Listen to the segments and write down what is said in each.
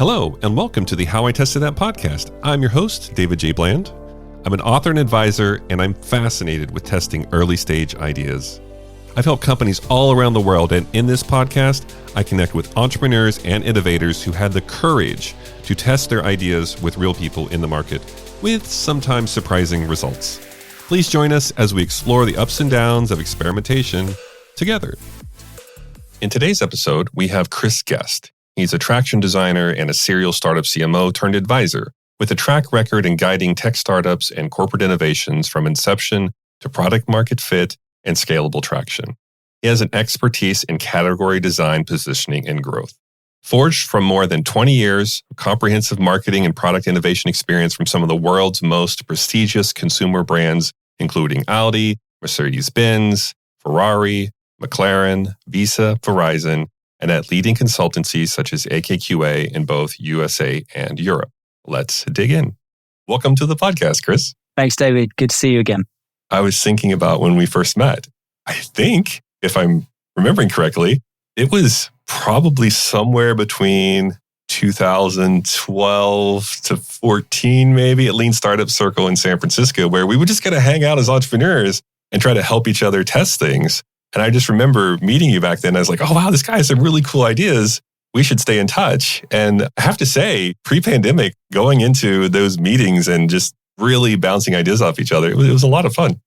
Hello, and welcome to the How I Tested That podcast. I'm your host, David J. Bland. I'm an author and advisor, and I'm fascinated with testing early-stage ideas. I've helped companies all around the world, and in this podcast, I connect with entrepreneurs and innovators who had the courage to test their ideas with real people in the market, with sometimes surprising results. Please join us as we explore the ups and downs of experimentation together. In today's episode, we have Chris Guest. He's a traction designer and a serial startup CMO turned advisor with a track record in guiding tech startups and corporate innovations from inception to product market fit and scalable traction. He has an expertise in category design, positioning, and growth. Forged from more than 20 years of comprehensive marketing and product innovation experience from some of the world's most prestigious consumer brands, including Audi, Mercedes-Benz, Ferrari, McLaren, Visa, Verizon, and at leading consultancies such as AKQA in both USA and Europe. Let's dig in. Welcome to the podcast, Chris. Thanks, David. Good to see you again. I was thinking about when we first met. I think, if I'm remembering correctly, it was probably somewhere between 2012 to 14, maybe, at Lean Startup Circle in San Francisco, where we would just kind of hang out as entrepreneurs and try to help each other test things. And I just remember meeting you back then. I was like, oh, wow, this guy has some really cool ideas. We should stay in touch. And I have to say, pre-pandemic, going into those meetings and just really bouncing ideas off each other, it was a lot of fun.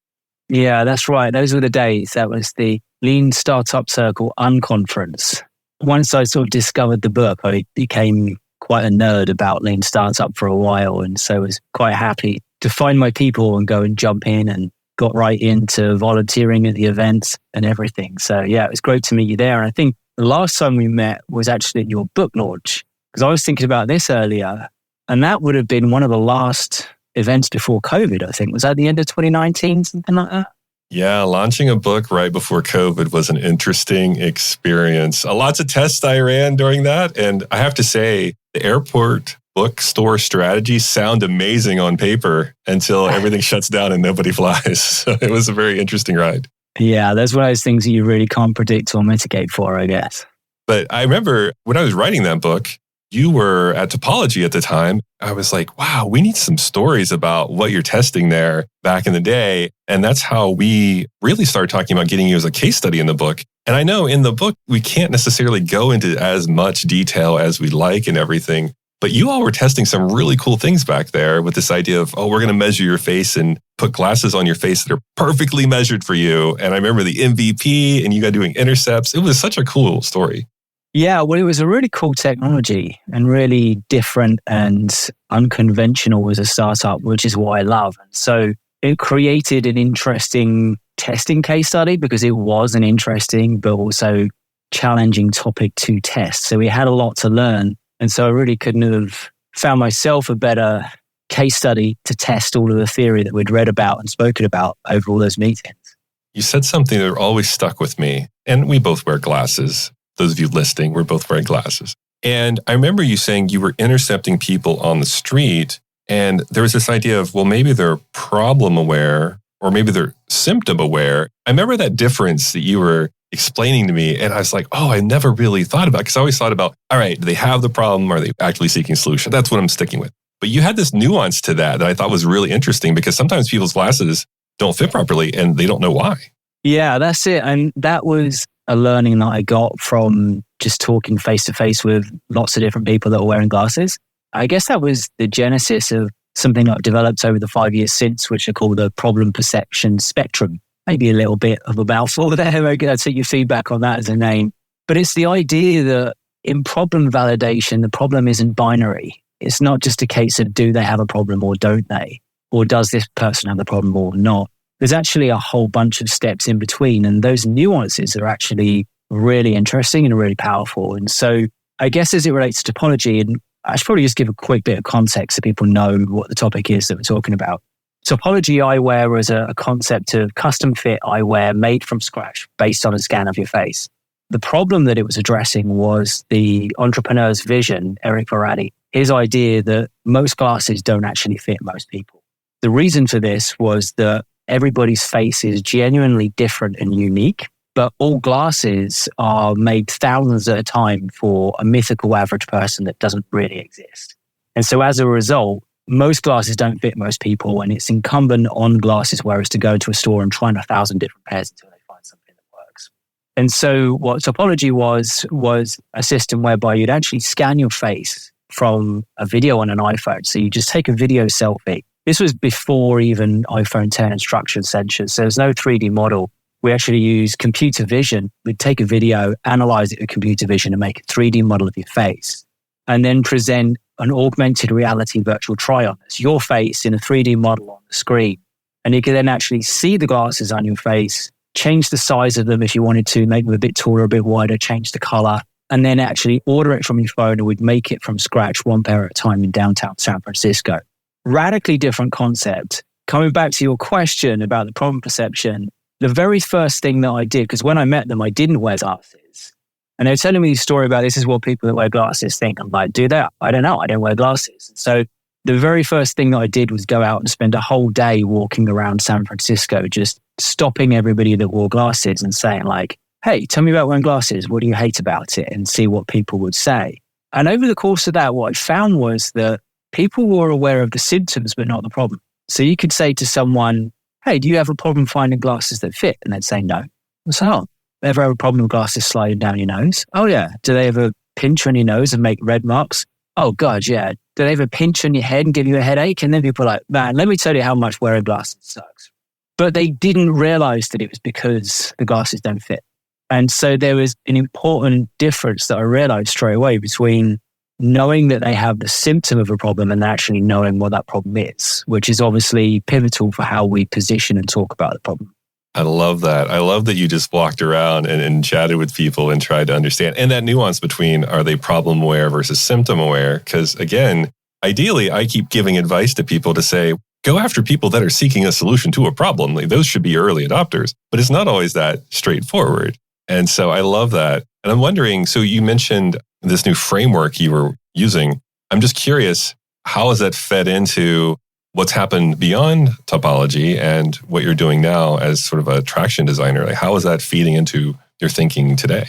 Yeah, that's right. Those were the days. That was the Lean Startup Circle Unconference. Once I sort of discovered the book, I became quite a nerd about Lean Startup for a while. And so I was quite happy to find my people and go and jump in and got right into volunteering at the events and everything. So yeah, it was great to meet you there. And I think the last time we met was actually at your book launch, because I was thinking about this earlier, and that would have been one of the last events before COVID, I think. Was that the end of 2019, something like that? Yeah, launching a book right before COVID was an interesting experience. Lots of tests I ran during that. And I have to say, the airport bookstore strategies sound amazing on paper until everything shuts down and nobody flies. So it was a very interesting ride. Yeah, that's one of those things that you really can't predict or mitigate for, I guess. But I remember when I was writing that book, you were at Topology at the time. I was like, wow, we need some stories about what you're testing there back in the day. And that's how we really started talking about getting you as a case study in the book. And I know in the book, we can't necessarily go into as much detail as we'd like and everything. But you all were testing some really cool things back there with this idea of, oh, we're going to measure your face and put glasses on your face that are perfectly measured for you. And I remember the MVP and you guys doing intercepts. It was such a cool story. Yeah, well, it was a really cool technology and really different and unconventional as a startup, which is what I love. So it created an interesting testing case study because it was an interesting but also challenging topic to test. So we had a lot to learn. And so I really couldn't have found myself a better case study to test all of the theory that we'd read about and spoken about over all those meetings. You said something that always stuck with me. And we both wear glasses. Those of you listening, we're both wearing glasses. And I remember you saying you were intercepting people on the street. And there was this idea of, well, maybe they're problem aware or maybe they're symptom aware. I remember that difference that you were explaining to me. And I was like, oh, I never really thought about it. Because I always thought about, all right, do they have the problem? Or are they actually seeking a solution? That's what I'm sticking with. But you had this nuance to that I thought was really interesting because sometimes people's glasses don't fit properly and they don't know why. Yeah, that's it. And that was a learning that I got from just talking face to face with lots of different people that were wearing glasses. I guess that was the genesis of something I've developed over the 5 years since, which I call the problem perception spectrum. Maybe a little bit of a mouthful there. I'd take your feedback on that as a name. But it's the idea that in problem validation, the problem isn't binary. It's not just a case of do they have a problem or don't they? Or does this person have the problem or not? There's actually a whole bunch of steps in between. And those nuances are actually really interesting and really powerful. And so I guess as it relates to topology, and I should probably just give a quick bit of context so people know what the topic is that we're talking about. Topology Eyewear was a concept of custom fit eyewear made from scratch based on a scan of your face. The problem that it was addressing was the entrepreneur's vision, Eric Varady, his idea that most glasses don't actually fit most people. The reason for this was that everybody's face is genuinely different and unique. but all glasses are made thousands at a time for a mythical average person that doesn't really exist. And so as a result, most glasses don't fit most people, and it's incumbent on glasses wearers to go to a store and try on 1,000 different pairs until they find something that works. And so what Topology was a system whereby you'd actually scan your face from a video on an iPhone. So you just take a video selfie. This was before even iPhone 10 and structured sensors. So there's no 3D model. We actually use computer vision. We'd take a video, analyze it with computer vision and make a 3D model of your face, and then present an augmented reality virtual try-on. It's your face in a 3D model on the screen. And you can then actually see the glasses on your face, change the size of them if you wanted to, make them a bit taller, a bit wider, change the color, and then actually order it from your phone, and we'd make it from scratch, one pair at a time in downtown San Francisco. Radically different concept. Coming back to your question about the problem perception, the very first thing that I did, because when I met them, I didn't wear glasses. And they were telling me the story about this is what people that wear glasses think. I'm like, do that? I don't know. I don't wear glasses. So the very first thing that I did was go out and spend a whole day walking around San Francisco, just stopping everybody that wore glasses and saying like, hey, tell me about wearing glasses. What do you hate about it? And see what people would say. And over the course of that, what I found was that people were aware of the symptoms, but not the problem. So you could say to someone, hey, do you have a problem finding glasses that fit? And they'd say no. So, oh, ever have a problem with glasses sliding down your nose? Oh, yeah. Do they ever pinch on your nose and make red marks? Oh, God, yeah. Do they ever pinch on your head and give you a headache? And then people are like, man, let me tell you how much wearing glasses sucks. But they didn't realize that it was because the glasses don't fit. And so there was an important difference that I realized straight away between knowing that they have the symptom of a problem and actually knowing what that problem is, which is obviously pivotal for how we position and talk about the problem. I love that. I love that you just walked around and chatted with people and tried to understand. And that nuance between are they problem aware versus symptom aware? Because again, ideally, I keep giving advice to people to say, go after people that are seeking a solution to a problem. Like, those should be early adopters. But it's not always that straightforward. And so I love that. And I'm wondering, so you mentioned this new framework you were using. I'm just curious, how has that fed into what's happened beyond topology and what you're doing now as sort of a traction designer? Like, how is that feeding into your thinking today?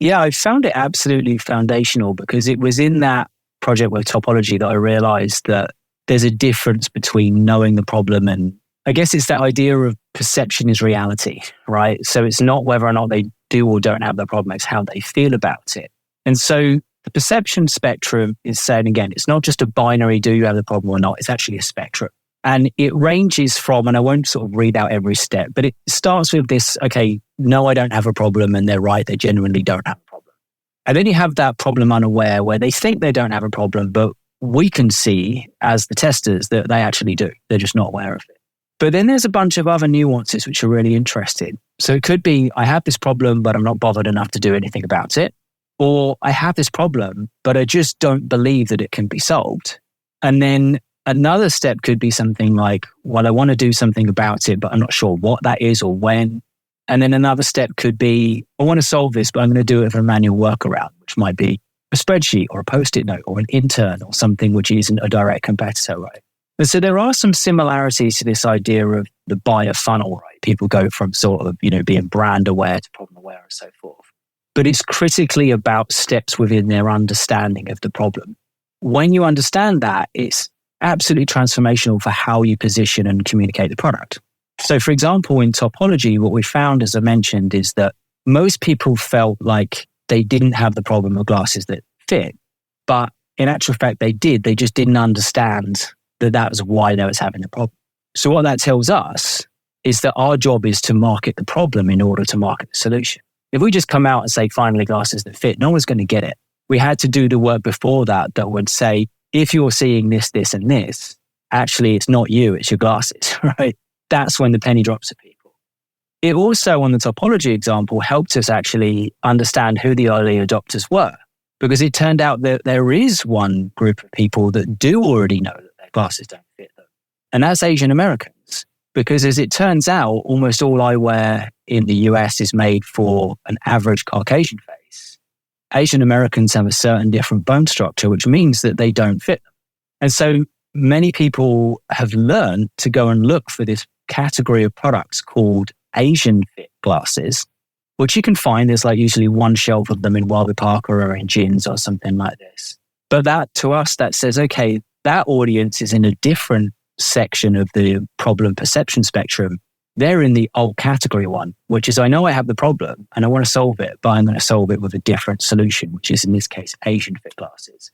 Yeah, I found it absolutely foundational because it was in that project with Topology that I realized that there's a difference between knowing the problem and I guess it's that idea of perception is reality, right? So it's not whether or not they do or don't have the problem, it's how they feel about it. And so the perception spectrum is saying, again, it's not just a binary, do you have the problem or not? It's actually a spectrum. And it ranges from, and I won't sort of read out every step, but it starts with this, okay, no, I don't have a problem. And they're right, they genuinely don't have a problem. And then you have that problem unaware where they think they don't have a problem, but we can see as the testers that they actually do. They're just not aware of it. But then there's a bunch of other nuances which are really interesting. So it could be, I have this problem, but I'm not bothered enough to do anything about it. Or I have this problem, but I just don't believe that it can be solved. And then another step could be something like, well, I want to do something about it, but I'm not sure what that is or when. And then another step could be, I want to solve this, but I'm going to do it with a manual workaround, which might be a spreadsheet or a Post-it note or an intern or something which isn't a direct competitor, right? And so there are some similarities to this idea of the buyer funnel, right? People go from sort of, being brand aware to problem aware and so forth. But it's critically about steps within their understanding of the problem. When you understand that, it's absolutely transformational for how you position and communicate the product. So for example, in Topology, what we found, as I mentioned, is that most people felt like they didn't have the problem of glasses that fit. But in actual fact, they did. They just didn't understand that was why they was having the problem. So what that tells us is that our job is to market the problem in order to market the solution. If we just come out and say, finally, glasses that fit, no one's going to get it. We had to do the work before that would say, if you're seeing this, this, and this, actually, it's not you, it's your glasses, right? That's when the penny drops to people. It also, on the Topology example, helped us actually understand who the early adopters were, because it turned out that there is one group of people that do already know that their glasses don't fit them. And that's Asian Americans. Because as it turns out, almost all eyewear in the US is made for an average Caucasian face. Asian Americans have a certain different bone structure, which means that they don't fit them. And so many people have learned to go and look for this category of products called Asian fit glasses, which you can find. There's like usually one shelf of them in Warby Parker or in Gins or something like this. But that to us, that says, okay, that audience is in a different section of the problem perception spectrum. They're in the old category one, which is I know I have the problem and I want to solve it, but I'm going to solve it with a different solution, which is in this case, Asian fit glasses.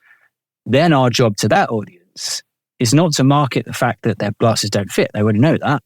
Then our job to that audience is not to market the fact that their glasses don't fit. They already know that.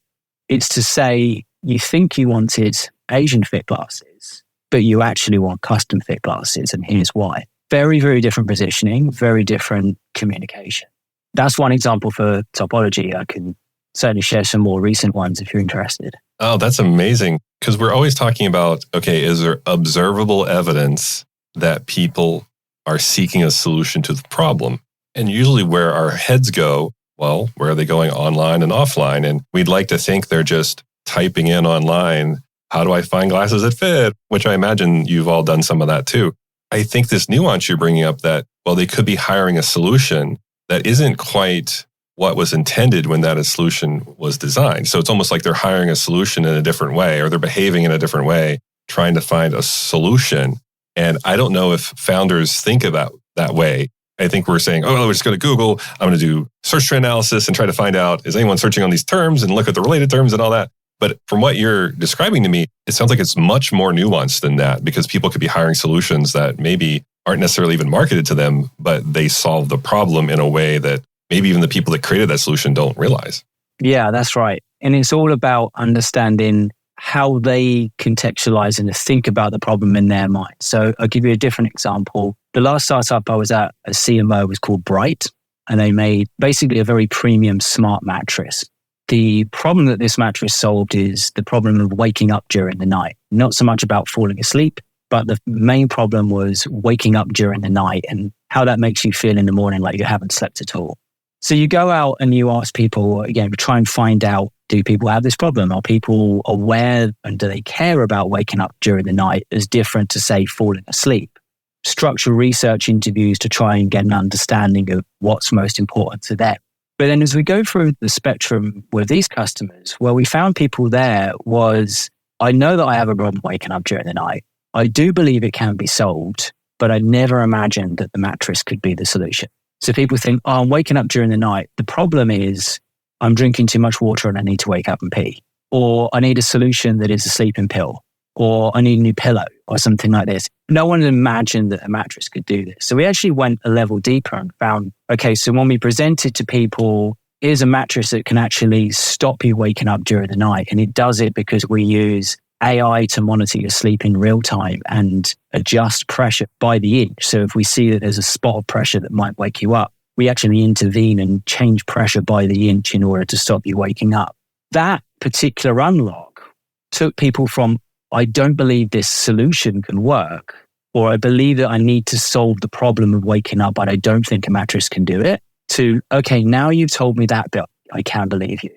It's to say, you think you wanted Asian fit glasses, but you actually want custom fit glasses, and here's why. Very, very different positioning, very different communication. That's one example for Topology. I can certainly share some more recent ones if you're interested. Oh, that's amazing. Because we're always talking about, okay, is there observable evidence that people are seeking a solution to the problem? And usually where our heads go, well, where are they going online and offline? And we'd like to think they're just typing in online, how do I find glasses that fit? Which I imagine you've all done some of that too. I think this nuance you're bringing up that, well, they could be hiring a solution that isn't quite what was intended when that solution was designed. So it's almost like they're hiring a solution in a different way, or they're behaving in a different way, trying to find a solution. And I don't know if founders think about that way. I think we're saying, oh, we're just going to Google. I'm going to do search trend analysis and try to find out, is anyone searching on these terms and look at the related terms and all that. But from what you're describing to me, it sounds like it's much more nuanced than that, because people could be hiring solutions that maybe aren't necessarily even marketed to them, but they solve the problem in a way that maybe even the people that created that solution don't realize. Yeah, that's right. And it's all about understanding how they contextualize and think about the problem in their mind. So I'll give you a different example. The last startup I was at, a CMO, was called Bright, and they made basically a very premium smart mattress. The problem that this mattress solved is the problem of waking up during the night. Not so much about falling asleep, but the main problem was waking up during the night and how that makes you feel in the morning like you haven't slept at all. So you go out and you ask people, again, try and find out, do people have this problem? Are people aware and do they care about waking up during the night as different to, say, falling asleep? Structural research interviews to try and get an understanding of what's most important to them. But then as we go through the spectrum with these customers, where we found people there was, I know that I have a problem waking up during the night. I do believe it can be solved, but I never imagined that the mattress could be the solution. So people think, oh, I'm waking up during the night. The problem is I'm drinking too much water and I need to wake up and pee. Or I need a solution that is a sleeping pill. Or I need a new pillow or something like this. No one imagined that a mattress could do this. So we actually went a level deeper and found, okay, so when we presented to people, here's a mattress that can actually stop you waking up during the night. And it does it because we use AI to monitor your sleep in real time and adjust pressure by the inch. So if we see that there's a spot of pressure that might wake you up, we actually intervene and change pressure by the inch in order to stop you waking up. That particular unlock took people from, I don't believe this solution can work, or I believe that I need to solve the problem of waking up, but I don't think a mattress can do it, to, okay, now you've told me that bit, I can believe you.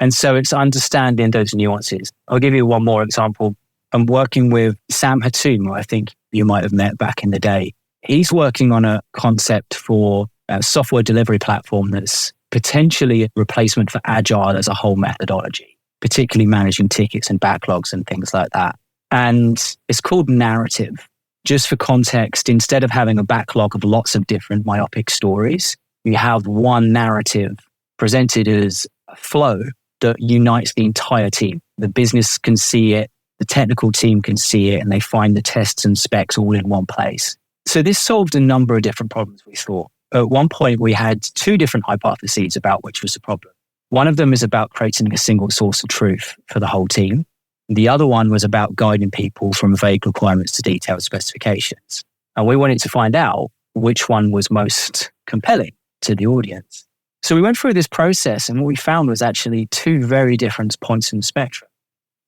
And so it's understanding those nuances. I'll give you one more example. I'm working with Sam Hatum, who I think you might have met back in the day. He's working on a concept for a software delivery platform that's potentially a replacement for Agile as a whole methodology, particularly managing tickets and backlogs and things like that. And it's called Narrative. Just for context, instead of having a backlog of lots of different myopic stories, you have one narrative presented as a flow that unites the entire team. The business can see it, the technical team can see it, and they find the tests and specs all in one place. So this solved a number of different problems we thought. At one point, we had two different hypotheses about which was the problem. One of them is about creating a single source of truth for the whole team. The other one was about guiding people from vague requirements to detailed specifications. And we wanted to find out which one was most compelling to the audience. So we went through this process, and what we found was actually two very different points in the spectrum.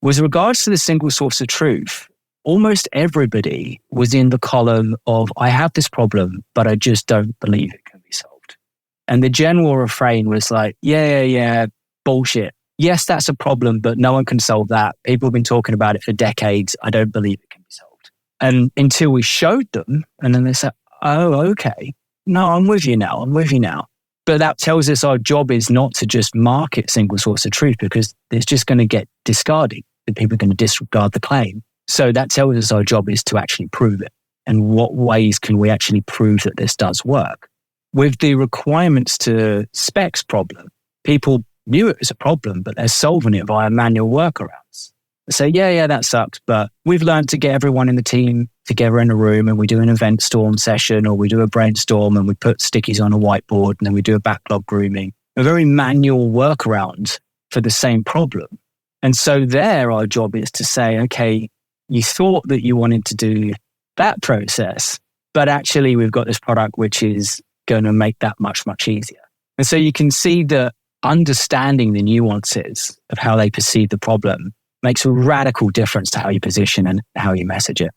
With regards to the single source of truth, almost everybody was in the column of, I have this problem, but I just don't believe it can be solved. And the general refrain was like, yeah, bullshit. Yes, that's a problem, but no one can solve that. People have been talking about it for decades. I don't believe it can be solved. And until we showed them, and then they said, oh, okay. No, I'm with you now. But that tells us our job is not to just market single source of truth, because it's just going to get discarded. The people are going to disregard the claim. So that tells us our job is to actually prove it. And what ways can we actually prove that this does work? With the requirements to specs problem, people knew it was a problem, but they're solving it via manual workarounds. They say, yeah, that sucks, but we've learned to get everyone in the team together in a room and we do an event storm session or we do a brainstorm and we put stickies on a whiteboard and then we do a backlog grooming. A very manual workaround for the same problem. And so there, our job is to say, okay, you thought that you wanted to do that process, but actually we've got this product which is going to make that much, much easier. And so you can see that understanding the nuances of how they perceive the problem makes a radical difference to how you position and how you message it.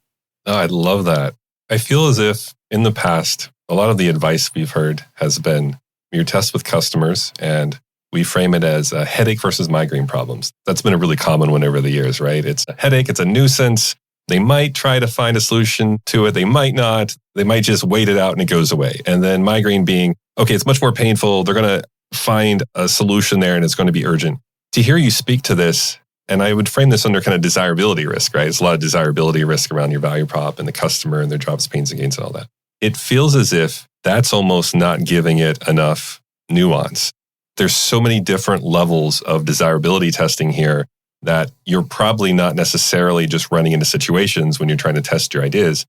Oh, I love that. I feel as if in the past, a lot of the advice we've heard has been you test with customers and we frame it as a headache versus migraine problems. That's been a really common one over the years, right? It's a headache, it's a nuisance. They might try to find a solution to it. They might not. They might just wait it out and it goes away. And then migraine being, okay, it's much more painful. They're going to find a solution there and it's going to be urgent. To hear you speak to this, and I would frame this under kind of desirability risk, right? It's a lot of desirability risk around your value prop and the customer and their jobs, pains, and gains and all that. It feels as if that's almost not giving it enough nuance. There's so many different levels of desirability testing here that you're probably not necessarily just running into situations when you're trying to test your ideas.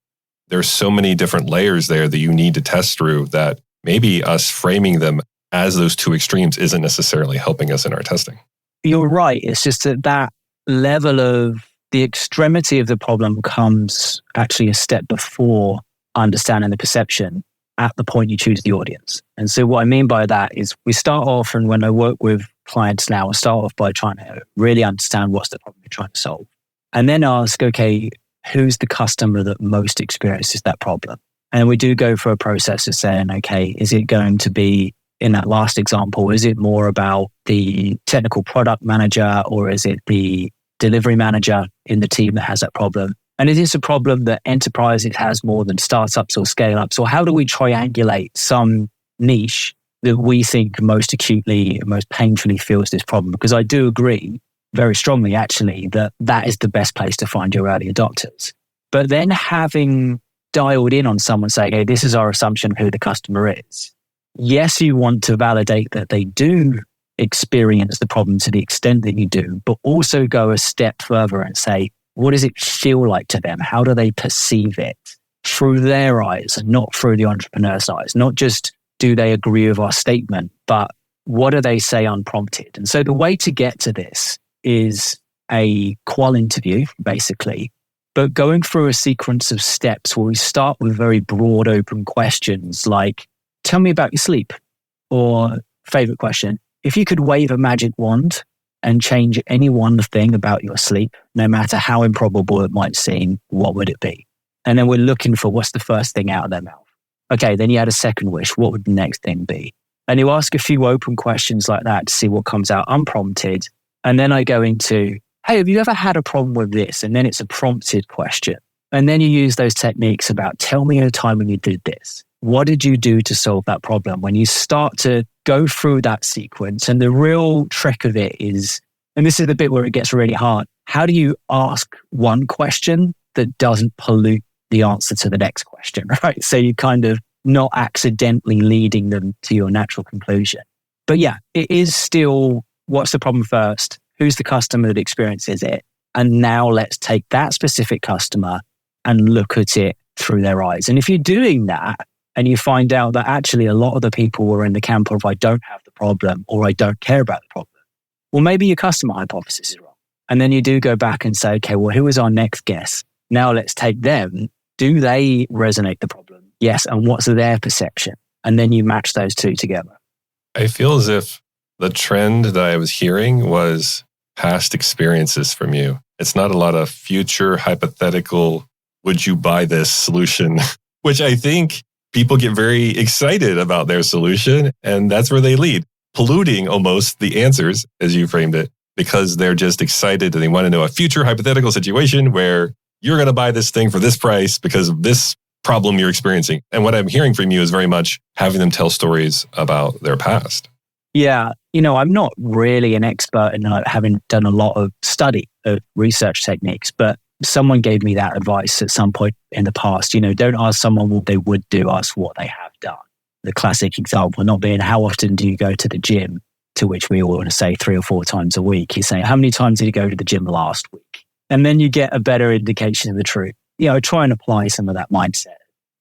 There's so many different layers there that you need to test through that maybe us framing them as those two extremes isn't necessarily helping us in our testing. You're right. It's just that level of the extremity of the problem comes actually a step before understanding the perception at the point you choose the audience. And so what I mean by that is we start off, and when I work with clients now, I start off by trying to really understand what's the problem you're trying to solve. And then ask, okay, who's the customer that most experiences that problem? And we do go through a process of saying, okay, is it going to be, in that last example, is it more about the technical product manager or is it the delivery manager in the team that has that problem? And is this a problem that enterprises has more than startups or scale-ups? Or how do we triangulate some niche that we think most acutely, most painfully feels this problem? Because I do agree very strongly, actually, that that is the best place to find your early adopters. But then having dialed in on someone saying, hey, this is our assumption of who the customer is. Yes, you want to validate that they do experience the problem to the extent that you do, but also go a step further and say, what does it feel like to them? How do they perceive it through their eyes and not through the entrepreneur's eyes? Not just do they agree with our statement, but what do they say unprompted? And so the way to get to this is a qual interview, basically, but going through a sequence of steps where we start with very broad open questions like, tell me about your sleep, or favorite question, if you could wave a magic wand and change any one thing about your sleep, no matter how improbable it might seem, what would it be? And then we're looking for what's the first thing out of their mouth. Okay, then you had a second wish. What would the next thing be? And you ask a few open questions like that to see what comes out unprompted. And then I go into, hey, have you ever had a problem with this? And then it's a prompted question. And then you use those techniques about, tell me a time when you did this. What did you do to solve that problem? When you start to go through that sequence, and the real trick of it is, and this is the bit where it gets really hard, how do you ask one question that doesn't pollute the answer to the next question, right? So you kind of not accidentally leading them to your natural conclusion. But yeah, it is still, what's the problem first? Who's the customer that experiences it? And now let's take that specific customer and look at it through their eyes. And if you're doing that and you find out that actually a lot of the people were in the camp of I don't have the problem or I don't care about the problem, well, maybe your customer hypothesis is wrong. And then you do go back and say, okay, well, who is our next guest? Now let's take them. Do they resonate the problem? Yes. And what's their perception? And then you match those two together. I feel as if the trend that I was hearing was past experiences from you. It's not a lot of future hypothetical, would you buy this solution, which I think people get very excited about their solution. And that's where they lead, polluting almost the answers, as you framed it, because they're just excited and they want to know a future hypothetical situation where you're going to buy this thing for this price because of this problem you're experiencing. And what I'm hearing from you is very much having them tell stories about their past. Yeah. I'm not really an expert in having done a lot of study of research techniques, but someone gave me that advice at some point in the past. Don't ask someone what they would do, ask what they have done. The classic example not being, how often do you go to the gym? To which we all want to say 3 or 4 times a week. You say, how many times did you go to the gym last week? And then you get a better indication of the truth. Try and apply some of that mindset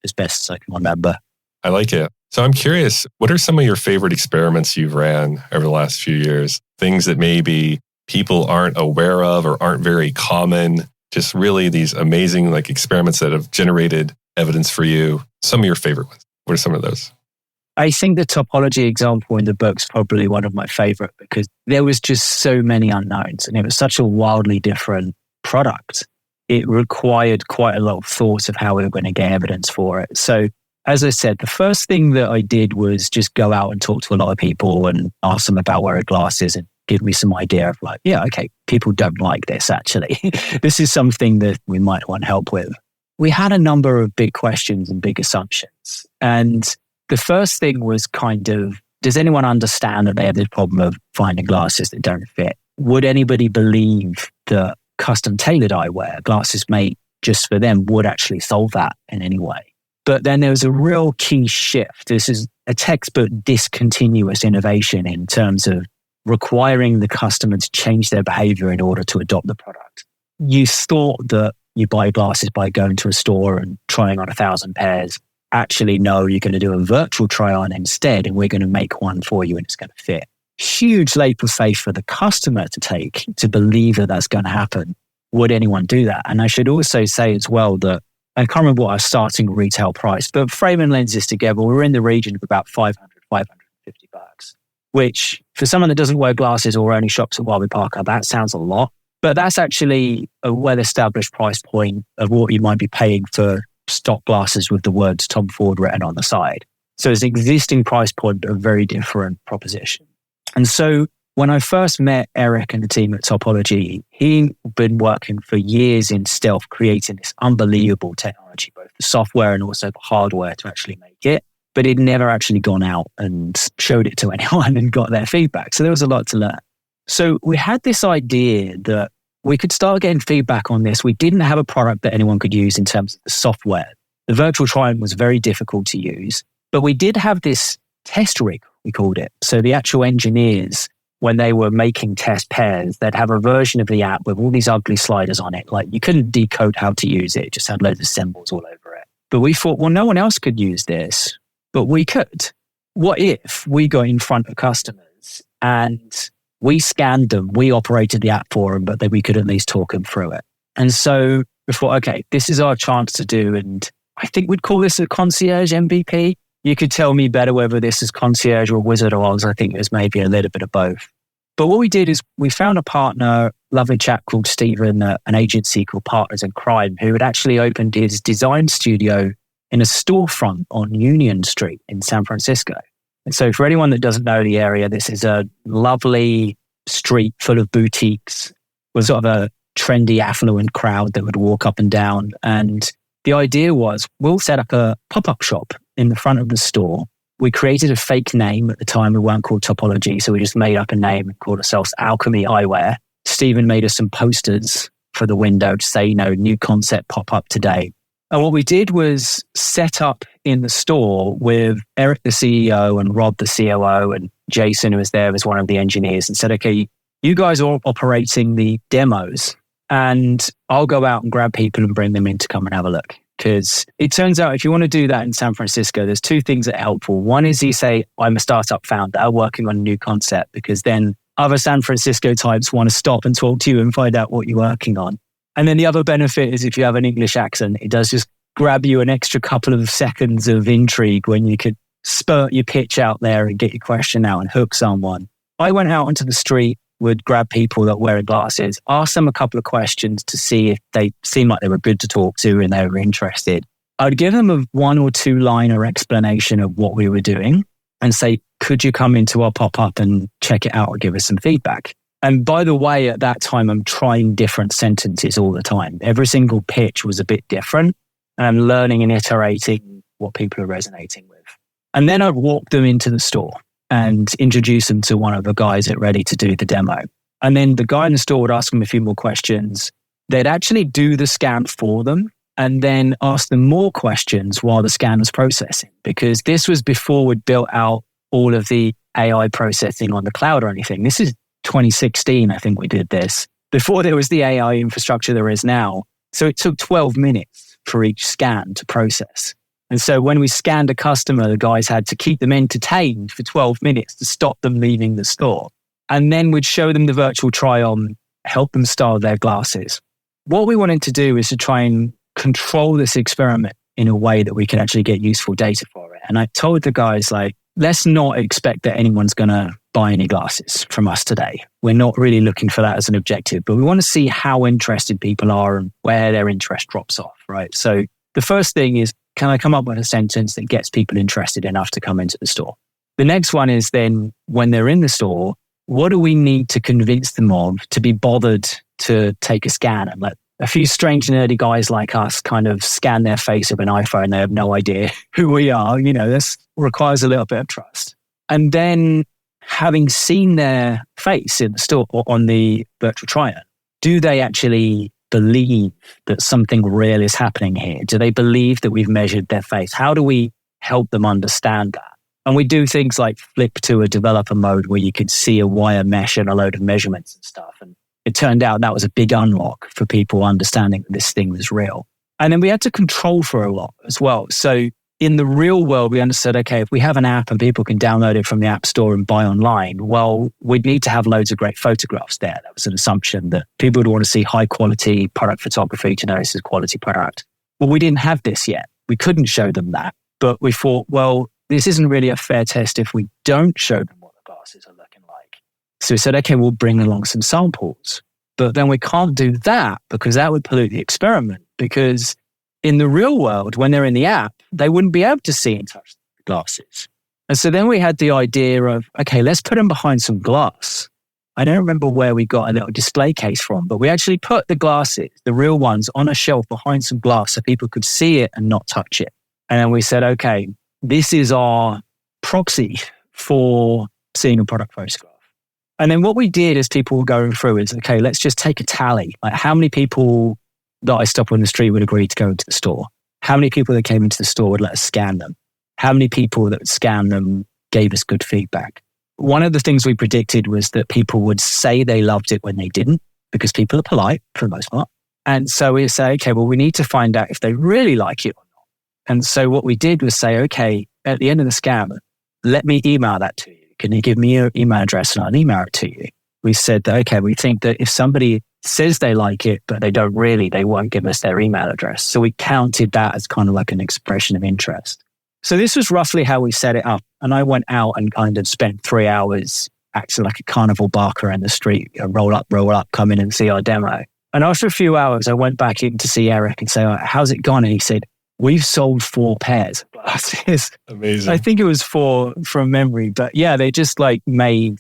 as best as I can remember. I like it. So I'm curious, what are some of your favorite experiments you've ran over the last few years? Things that maybe people aren't aware of or aren't very common, just really these amazing experiments that have generated evidence for you. Some of your favorite ones. What are some of those? I think the topology example in the book's probably one of my favorite because there was just so many unknowns and it was such a wildly different product. It required quite a lot of thought of how we were going to get evidence for it. So as I said, the first thing that I did was just go out and talk to a lot of people and ask them about wearing glasses and give me some idea of people don't like this actually. This is something that we might want help with. We had a number of big questions and big assumptions. And the first thing was does anyone understand that they have this problem of finding glasses that don't fit? Would anybody believe that custom tailored eyewear, glasses made just for them, would actually solve that in any way? But then there was a real key shift. This is a textbook discontinuous innovation in terms of requiring the customer to change their behavior in order to adopt the product. You thought that you buy glasses by going to a store and trying on 1,000 pairs. Actually, no, you're going to do a virtual try on instead, and we're going to make one for you and it's going to fit. Huge leap of faith for the customer to take to believe that that's going to happen. Would anyone do that? And I should also say as well that I can't remember what our starting retail price, but frame and lenses together, we're in the region of about $500, $550, which for someone that doesn't wear glasses or only shops at Warby Parker, that sounds a lot. But that's actually a well-established price point of what you might be paying for stock glasses with the words Tom Ford written on the side. So it's an existing price point, but a very different proposition. And so when I first met Eric and the team at Topology, he'd been working for years in stealth, creating this unbelievable technology, both the software and also the hardware to actually make it. But he'd never actually gone out and showed it to anyone and got their feedback. So there was a lot to learn. So we had this idea that we could start getting feedback on this. We didn't have a product that anyone could use in terms of the software. The virtual try-on was very difficult to use, but we did have this test rig, we called it. So the actual engineers, when they were making test pairs, they'd have a version of the app with all these ugly sliders on it. You couldn't decode how to use it. It just had loads of symbols all over it. But we thought, well, no one else could use this, but we could. What if we got in front of customers and we scanned them, we operated the app for them, but then we could at least talk them through it. And so we thought, okay, this is our chance to do, and I think we'd call this a concierge MVP. You could tell me better whether this is concierge or Wizard of Oz. I think it was maybe a little bit of both. But what we did is we found a partner, lovely chap called Stephen, an agency called Partners in Crime, who had actually opened his design studio in a storefront on Union Street in San Francisco. And so for anyone that doesn't know the area, this is a lovely street full of boutiques with sort of a trendy, affluent crowd that would walk up and down. And the idea was we'll set up a pop-up shop in the front of the store. We created a fake name at the time. We weren't called Topology, so we just made up a name and called ourselves Alchemy Eyewear. Stephen made us some posters for the window to say, new concept pop-up today. And what we did was set up in the store with Eric, the CEO, and Rob, the COO, and Jason, who was there as one of the engineers, and said, okay, you guys are operating the demos, and I'll go out and grab people and bring them in to come and have a look. Because it turns out if you want to do that in San Francisco, there's 2 things that are helpful. One is you say, I'm a startup founder working on a new concept, because then other San Francisco types want to stop and talk to you and find out what you're working on. And then the other benefit is if you have an English accent, it does just grab you an extra couple of seconds of intrigue when you could spurt your pitch out there and get your question out and hook someone. I went out onto the street, would grab people that were wearing glasses, ask them a couple of questions to see if they seemed like they were good to talk to and they were interested. I'd give them a 1 or 2 liner explanation of what we were doing and say, could you come into our pop-up and check it out or give us some feedback? And by the way, at that time, I'm trying different sentences all the time. Every single pitch was a bit different, and I'm learning and iterating what people are resonating with. And then I'd walk them into the store and introduce them to one of the guys that ready to do the demo. And then the guy in the store would ask them a few more questions. they'd actually do the scan for them and then ask them more questions while the scan was processing, because this was before we'd built out all of the AI processing on the cloud or anything. This is 2016, I think we did this, before there was the AI infrastructure there is now. So it took 12 minutes for each scan to process. And so when we scanned a customer, the guys had to keep them entertained for 12 minutes to stop them leaving the store. And then we'd show them the virtual try-on, help them style their glasses. What we wanted to do is to try and control this experiment in a way that we could actually get useful data for it. And I told the guys, like, let's not expect that anyone's going to buy any glasses from us today. We're not really looking for that as an objective, but we want to see how interested people are and where their interest drops off, right? So the first thing is, can I come up with a sentence that gets people interested enough to come into the store? The next one is then, when they're in the store, what do we need to convince them of to be bothered to take a scan? And let a few strange nerdy guys like us kind of scan their face with an iPhone. They have no idea who we are. You know, this requires a little bit of trust. And then, having seen their face in the store or on the virtual try-on, do they actually believe that something real is happening here? Do they believe that we've measured their face? How do we help them understand that? And we do things like flip to a developer mode where you could see a wire mesh and a load of measurements and stuff. And it turned out that was a big unlock for people understanding that this thing was real. And then we had to control for a lot as well. So in the real world, we understood, okay, if we have an app and people can download it from the App Store and buy online, well, we'd need to have loads of great photographs there. That was an assumption that people would want to see high quality product photography to know this is quality product. Well, we didn't have this yet. We couldn't show them that. But we thought, well, this isn't really a fair test if we don't show them what the glasses are looking like. So we said, okay, we'll bring along some samples. But then we can't do that because that would pollute the experiment. Because in the real world, when they're in the app, they wouldn't be able to see and touch the glasses. And so then we had the idea of, okay, let's put them behind some glass. I don't remember where we got a little display case from, but we actually put the glasses, the real ones, on a shelf behind some glass so people could see it and not touch it. And then we said, okay, this is our proxy for seeing a product photograph. And then what we did as people were going through is, okay, let's just take a tally. Like, how many people that I stop on the street would agree to go into the store? How many people that came into the store would let us scan them? How many people that would scan them gave us good feedback? One of the things we predicted was that people would say they loved it when they didn't, because people are polite for the most part. And so we say, okay, well, we need to find out if they really like it or not. And so what we did was say, okay, at the end of the scan, let me email that to you. Can you give me your email address and I'll email it to you? We said that, okay, we think that if somebody says they like it, but they don't really, they won't give us their email address. So we counted that as kind of like an expression of interest. So this was roughly how we set it up. And I went out and kind of spent 3 hours acting like a carnival barker in the street, roll up, come in and see our demo. And after a few hours, I went back in to see Eric and say, how's it gone? And he said, we've sold 4 pairs of glasses. Amazing. I think it was 4 from memory, but yeah, they just like made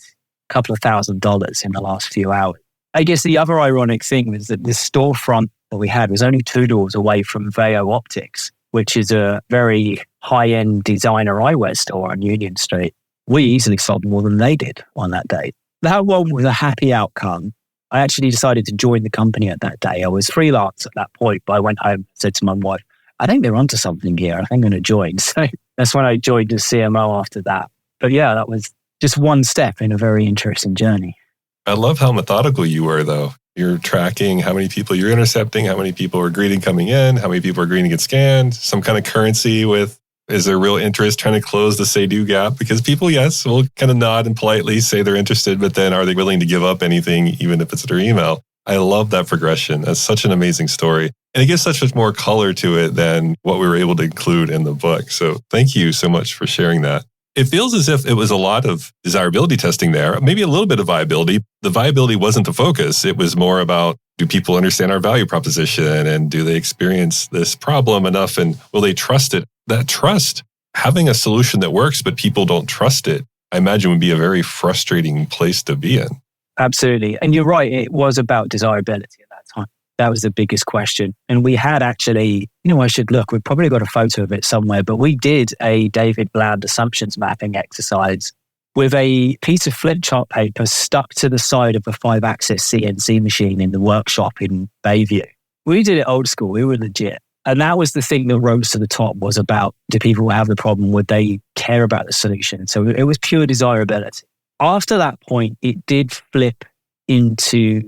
a couple of $1,000s in the last few hours. I guess the other ironic thing was that this storefront that we had was only 2 doors away from Veo Optics, which is a very high-end designer eyewear store on Union Street. We easily sold more than they did on that day. That one was a happy outcome. I actually decided to join the company at that day. I was freelance at that point, but I went home and said to my wife, I think they're onto something here. I think I'm going to join. So that's when I joined as CMO after that. But yeah, that was just one step in a very interesting journey. I love how methodical you were, though. You're tracking how many people you're intercepting, how many people are greeting coming in, how many people are greeting get scanned, some kind of currency with, is there real interest trying to close the say-do gap? Because people, yes, will kind of nod and politely say they're interested, but then are they willing to give up anything, even if it's their email? I love that progression. That's such an amazing story. And it gives such much more color to it than what we were able to include in the book. So thank you so much for sharing that. It feels as if it was a lot of desirability testing there, maybe a little bit of viability. The viability wasn't the focus. It was more about, do people understand our value proposition and do they experience this problem enough and will they trust it? That trust, having a solution that works but people don't trust it, I imagine would be a very frustrating place to be in. Absolutely. And you're right, it was about desirability at that time. That was the biggest question. And we had actually, I should look, we've probably got a photo of it somewhere, but we did a David Bland assumptions mapping exercise with a piece of flip chart paper stuck to the side of a 5-axis CNC machine in the workshop in Bayview. We did it old school. We were legit. And that was the thing that rose to the top, was about, do people have the problem? Would they care about the solution? So it was pure desirability. After that point, it did flip into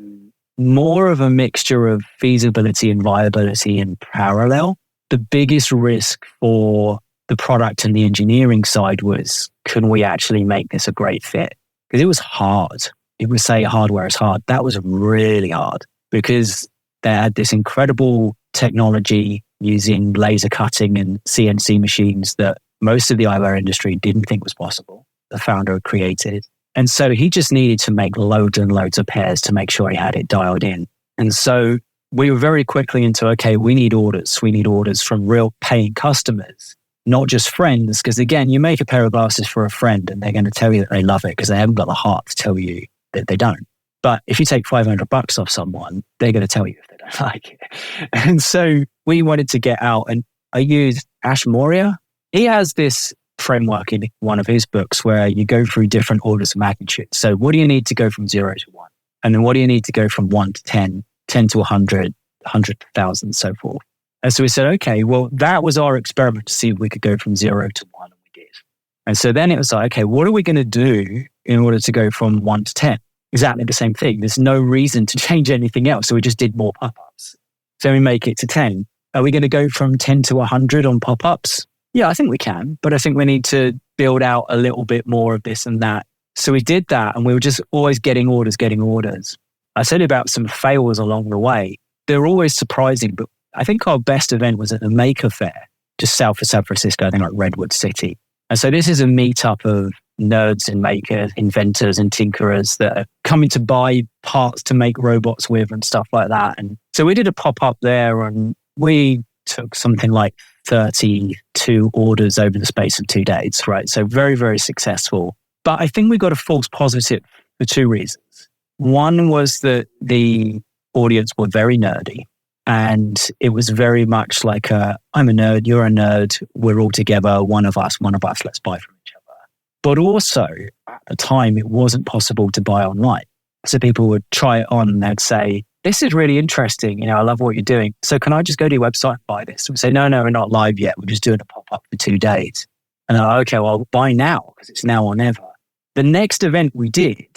more of a mixture of feasibility and viability in parallel. The biggest risk for the product and the engineering side was, can we actually make this a great fit? Because it was hard. People say hardware is hard. That was really hard because they had this incredible technology using laser cutting and CNC machines that most of the eyewear industry didn't think was possible. The founder had created. And so he just needed to make loads and loads of pairs to make sure he had it dialed in. And so we were very quickly into, okay, we need orders. We need orders from real paying customers, not just friends. Because again, you make a pair of glasses for a friend and they're going to tell you that they love it because they haven't got the heart to tell you that they don't. But if you take $500 off someone, they're going to tell you if they don't like it. And so we wanted to get out, and I used Ash Moria. He has this framework in one of his books where you go through different orders of magnitude. So what do you need to go from 0 to 1? And then what do you need to go from 1 to 10, 10 to 100, 100 to 1,000, so forth. And so we said, okay, well, that was our experiment to see if we could go from 0 to 1, and we did. And so then it was like, okay, what are we going to do in order to go from 1 to 10? Exactly the same thing. There's no reason to change anything else. So we just did more pop-ups. So we make it to 10. Are we going to go from 10 to 100 on pop-ups? Yeah, I think we can. But I think we need to build out a little bit more of this and that. So we did that, and we were just always getting orders. I said about some fails along the way. They're always surprising, but I think our best event was at the Maker Fair, just south of San Francisco, I think like Redwood City. And so this is a meetup of nerds and makers, inventors and tinkerers that are coming to buy parts to make robots with and stuff like that. And so we did a pop-up there, and we took something like 32 orders over the space of 2 days, right? So very, very successful. But I think we got a false positive for 2 reasons. One was that the audience were very nerdy, and it was very much like I'm a nerd, you're a nerd, we're all together, one of us, let's buy from each other. But also, at the time, it wasn't possible to buy online. So people would try it on and they'd say, this is really interesting, I love what you're doing. So can I just go to your website and buy this? We say, no, we're not live yet. We're just doing a pop-up for 2 days. And I'm like, okay, well, buy now because it's now or never. The next event we did,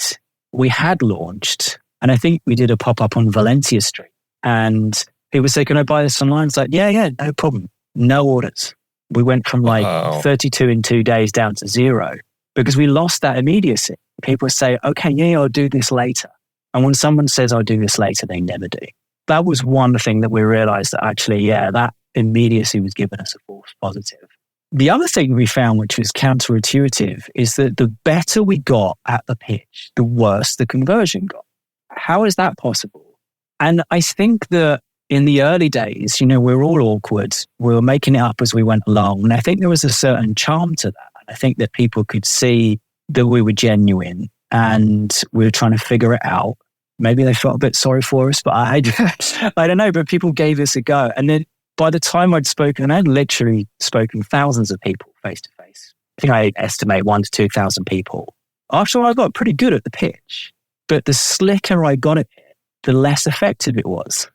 we had launched, and I think we did a pop-up on Valencia Street. And people would say, can I buy this online? It's like, yeah, no problem. No orders. We went from 32 in 2 days down to 0 because we lost that immediacy. People would say, okay, yeah, I'll do this later. And when someone says, I'll do this later, they never do. That was one thing that we realized that actually, that immediacy was giving us a false positive. The other thing we found, which was counterintuitive, is that the better we got at the pitch, the worse the conversion got. How is that possible? And I think that in the early days, we were all awkward. We were making it up as we went along. And I think there was a certain charm to that. I think that people could see that we were genuine and we were trying to figure it out. Maybe they felt a bit sorry for us, but I don't know, but people gave us a go. And then by the time I'd literally spoken thousands of people face to face. I think I estimate 1,000 to 2,000 people. After I got pretty good at the pitch, but the slicker I got at it, the less effective it was.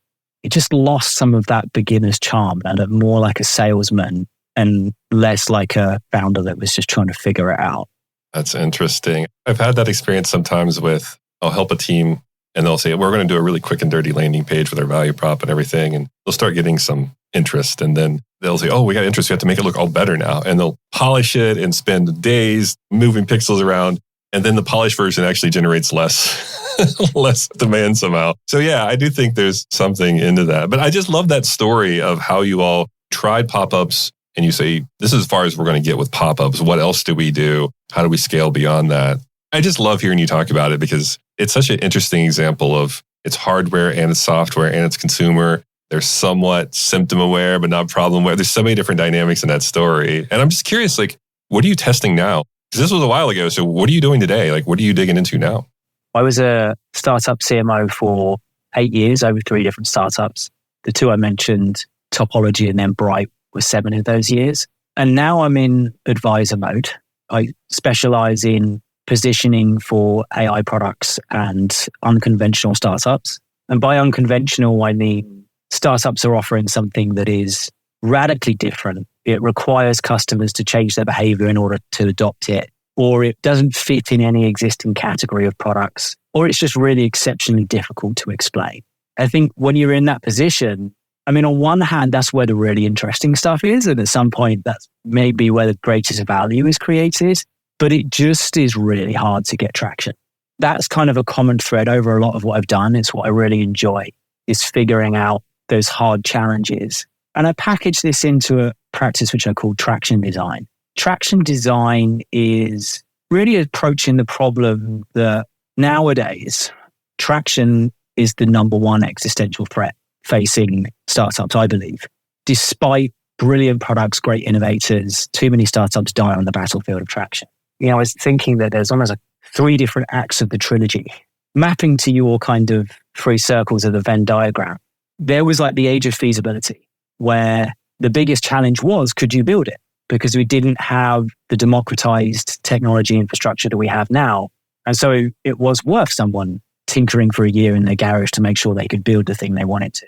It just lost some of that beginner's charm and looked more like a salesman and less like a founder that was just trying to figure it out. That's interesting. I've had that experience sometimes with, I'll help a team and they'll say, we're going to do a really quick and dirty landing page with our value prop and everything. And they'll start getting some interest. And then they'll say, oh, we got interest. We have to make it look all better now. And they'll polish it and spend days moving pixels around. And then the polished version actually generates less demand somehow. So yeah, I do think there's something into that. But I just love that story of how you all tried pop-ups and you say, this is as far as we're going to get with pop-ups. What else do we do? How do we scale beyond that? I just love hearing you talk about it because it's such an interesting example of it's hardware and it's software and it's consumer. They're somewhat symptom aware, but not problem aware. There's so many different dynamics in that story. And I'm just curious, what are you testing now? Because this was a while ago. So what are you doing today? What are you digging into now? I was a startup CMO for 8 years, over 3 different startups. The 2 I mentioned, Topology and then Bright, were 7 of those years. And now I'm in advisor mode. I specialize in positioning for AI products and unconventional startups. And by unconventional, I mean startups are offering something that is radically different. It requires customers to change their behavior in order to adopt it, or it doesn't fit in any existing category of products, or it's just really exceptionally difficult to explain. I think when you're in that position, I mean, on one hand, that's where the really interesting stuff is. And at some point, that's maybe where the greatest value is created. But it just is really hard to get traction. That's kind of a common thread over a lot of what I've done. It's what I really enjoy, is figuring out those hard challenges. And I package this into a practice which I call traction design. Traction design is really approaching the problem that nowadays traction is the number one existential threat facing startups, I believe. Despite brilliant products, great innovators, too many startups die on the battlefield of traction. I was thinking that there's almost like 3 different acts of the trilogy, mapping to your kind of 3 circles of the Venn diagram. There was like the age of feasibility, where the biggest challenge was, could you build it? Because we didn't have the democratized technology infrastructure that we have now. And so it was worth someone tinkering for a year in their garage to make sure they could build the thing they wanted to.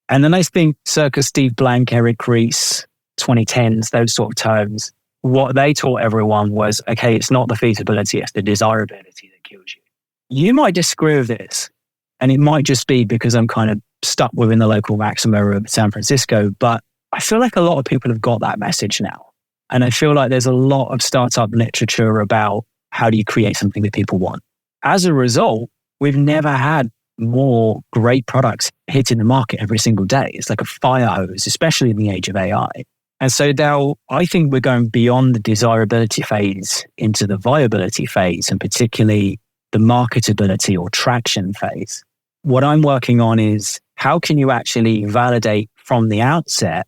And then I think circa Steve Blank, Eric Ries, 2010s, those sort of terms, what they taught everyone was, okay, it's not the feasibility, it's the desirability that kills you. You might disagree with this, and it might just be because I'm kind of stuck within the local maxima of San Francisco, but I feel like a lot of people have got that message now. And I feel like there's a lot of startup literature about how do you create something that people want. As a result, we've never had more great products hitting the market every single day. It's like a fire hose, especially in the age of AI. And so now I think we're going beyond the desirability phase into the viability phase, and particularly the marketability or traction phase. What I'm working on is how can you actually validate from the outset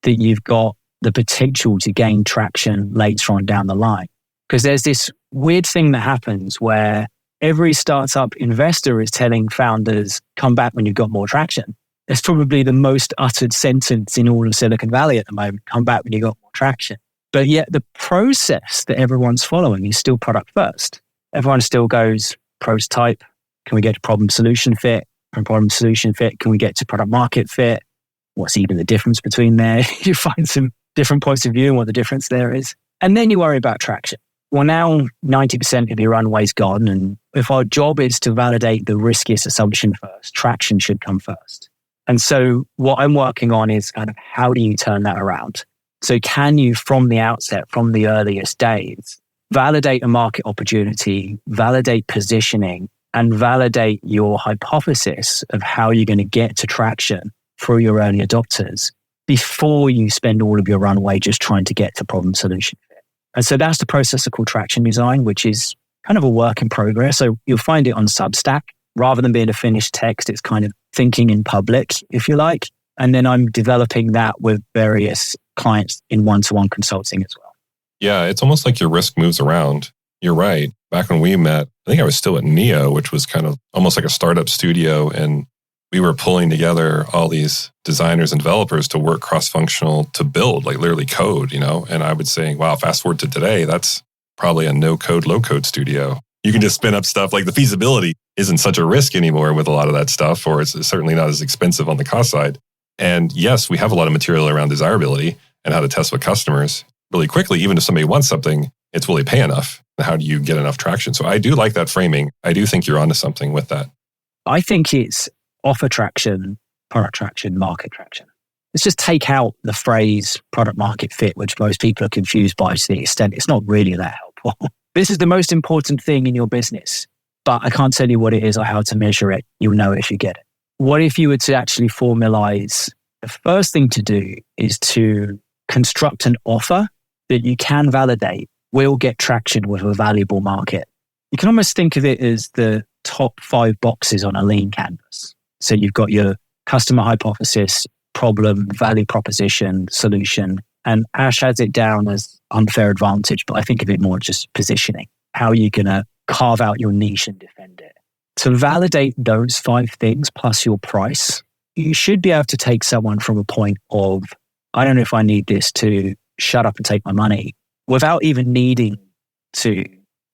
that you've got the potential to gain traction later on down the line? Because there's this weird thing that happens where every startup investor is telling founders, come back when you've got more traction. It's probably the most uttered sentence in all of Silicon Valley at the moment, come back when you've got more traction. But yet the process that everyone's following is still product first. Everyone still goes prototype. Can we get to problem solution fit? From problem solution fit, can we get to product market fit? What's even the difference between there? You find some different points of view and what the difference there is. And then you worry about traction. Well, now 90% of your runway's gone. And if our job is to validate the riskiest assumption first, traction should come first. And so what I'm working on is kind of how do you turn that around? So can you, from the outset, from the earliest days, validate a market opportunity, validate positioning, and validate your hypothesis of how you're going to get to traction for your early adopters before you spend all of your runway just trying to get to problem solution fit. And so that's the process called traction design, which is kind of a work in progress. So you'll find it on Substack. Rather than being a finished text, it's kind of thinking in public, if you like. And then I'm developing that with various clients in one-to-one consulting as well. Yeah, it's almost like your risk moves around. You're right. Back when we met, I think I was still at Neo, which was kind of almost like a startup studio. And we were pulling together all these designers and developers to work cross-functional to build, like literally code, And I would say, wow, fast forward to today, that's probably a no-code, low-code studio. You can just spin up stuff like the feasibility isn't such a risk anymore with a lot of that stuff, or it's certainly not as expensive on the cost side. And yes, we have a lot of material around desirability and how to test with customers really quickly. Even if somebody wants something, it's will they pay enough? How do you get enough traction? So I do like that framing. I do think you're onto something with that. I think it's offer traction, product traction, market traction. Let's just take out the phrase product market fit, which most people are confused by to the extent it's not really that helpful. This is the most important thing in your business, but I can't tell you what it is or how to measure it. You'll know if you get it. What if you were to actually formalize? The first thing to do is to construct an offer that you can validate will get traction with a valuable market. You can almost think of it as the top 5 boxes on a lean canvas. So you've got your customer hypothesis, problem, value proposition, solution. And Ash has it down as unfair advantage, but I think of it more just positioning. How are you going to carve out your niche and defend it? To validate those 5 things plus your price, you should be able to take someone from a point of, I don't know if I need this, to shut up and take my money without even needing to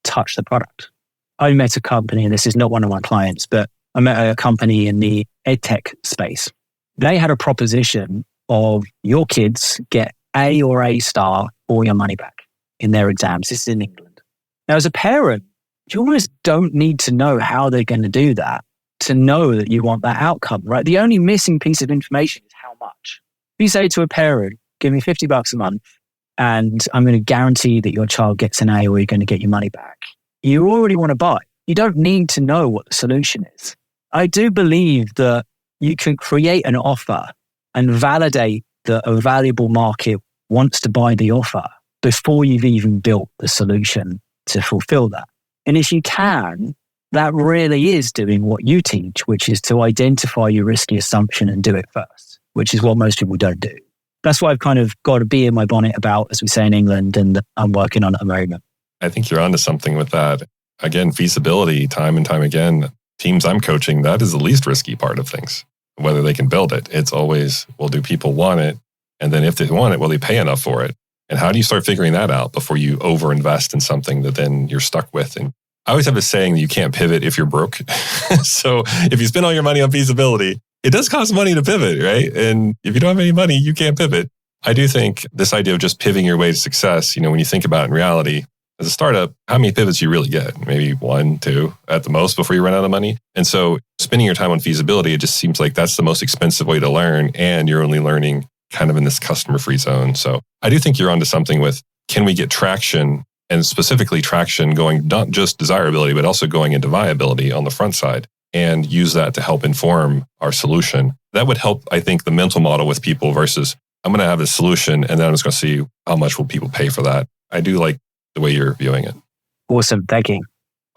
touch the product. I met a company, and this is not one of my clients, but I met a company in the edtech space. They had a proposition of your kids get A or A star or your money back in their exams. This is in England. Now, as a parent, you almost don't need to know how they're going to do that to know that you want that outcome, right? The only missing piece of information is how much. If you say to a parent, give me $50 a month and I'm going to guarantee that your child gets an A or you're going to get your money back, you already want to buy. You don't need to know what the solution is. I do believe that you can create an offer and validate that a valuable market wants to buy the offer before you've even built the solution to fulfill that. And if you can, that really is doing what you teach, which is to identify your risky assumption and do it first, which is what most people don't do. That's what I've kind of got a bee in my bonnet about, as we say in England, and I'm working on at the moment. I think you're onto something with that. Again, feasibility, time and time again, teams I'm coaching, that is the least risky part of things. Whether they can build it, it's always, well, do people want it? And then if they want it, will they pay enough for it? And how do you start figuring that out before you overinvest in something that then you're stuck with? And I always have a saying that you can't pivot if you're broke. So if you spend all your money on feasibility, it does cost money to pivot, right? And if you don't have any money, you can't pivot. I do think this idea of just pivoting your way to success, when you think about it in reality, as a startup, how many pivots you really get? Maybe 1, 2 at the most before you run out of money. And so spending your time on feasibility, it just seems like that's the most expensive way to learn. And you're only learning kind of in this customer-free zone. So I do think you're onto something with, can we get traction, and specifically traction going not just desirability, but also going into viability on the front side, and use that to help inform our solution. That would help, I think, the mental model with people versus I'm going to have a solution and then I'm just going to see how much will people pay for that. I do like the way you're viewing it. Awesome. Thank you.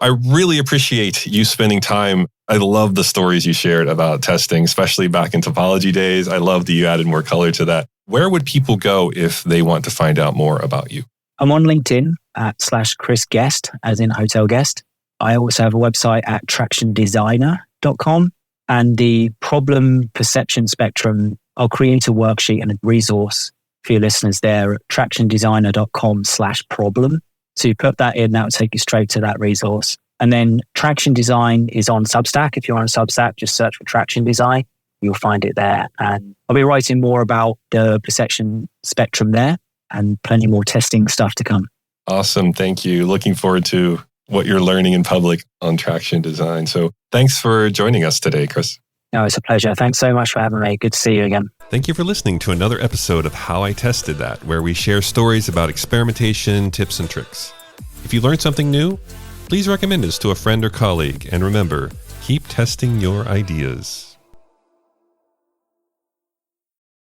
I really appreciate you spending time. I love the stories you shared about testing, especially back in Topology days. I love that you added more color to that. Where would people go if they want to find out more about you? I'm on LinkedIn at /Chris Guest, as in hotel guest. I also have a website at tractiondesigner.com. And the problem perception spectrum, I'll create a worksheet and a resource for your listeners there at tractiondesigner.com/problem. So you put that in, that will take you straight to that resource. And then Traction Design is on Substack. If you're on Substack, just search for Traction Design. You'll find it there. And I'll be writing more about the perception spectrum there and plenty more testing stuff to come. Awesome. Thank you. Looking forward to what you're learning in public on Traction Design. So thanks for joining us today, Chris. No, it's a pleasure. Thanks so much for having me. Good to see you again. Thank you for listening to another episode of How I Tested That, where we share stories about experimentation, tips, and tricks. If you learned something new, please recommend us to a friend or colleague. And remember, keep testing your ideas.